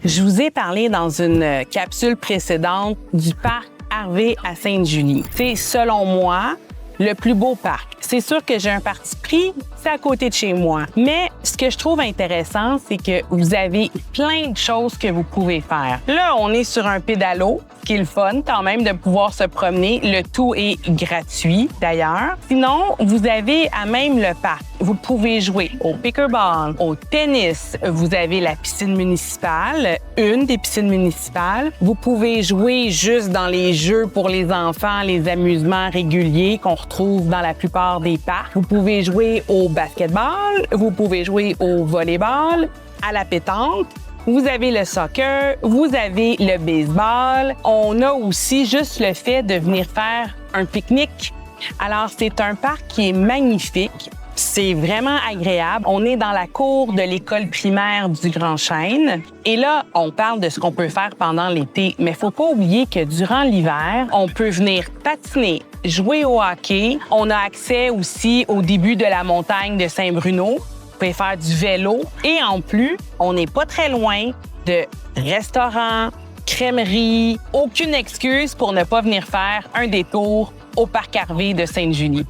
Je vous ai parlé dans une capsule précédente du parc Harvey à Sainte-Julie. C'est, selon moi, le plus beau parc. C'est sûr que j'ai un parti pris, c'est à côté de chez moi. Mais ce que je trouve intéressant, c'est que vous avez plein de choses que vous pouvez faire. Là, on est sur un pédalo, ce qui est le fun quand même de pouvoir se promener. Le tout est gratuit d'ailleurs. Sinon, vous avez à même le parc. Vous pouvez jouer au pickleball, au tennis. Vous avez la piscine municipale, une des piscines municipales. Vous pouvez jouer juste dans les jeux pour les enfants, les amusements réguliers qu'on retrouve dans la plupart des parcs. Vous pouvez jouer au basketball, vous pouvez jouer au volleyball, à la pétanque. Vous avez le soccer, vous avez le baseball. On a aussi juste le fait de venir faire un pique-nique. Alors, c'est un parc qui est magnifique. C'est vraiment agréable. On est dans la cour de l'école primaire du Grand Chêne. Et là, on parle de ce qu'on peut faire pendant l'été. Mais il ne faut pas oublier que durant l'hiver, on peut venir patiner, jouer au hockey. On a accès aussi au début de la montagne de Saint-Bruno. Vous pouvez faire du vélo. Et en plus, on n'est pas très loin de restaurants, crèmeries. Aucune excuse pour ne pas venir faire un détour au parc Harvey de Sainte-Julie.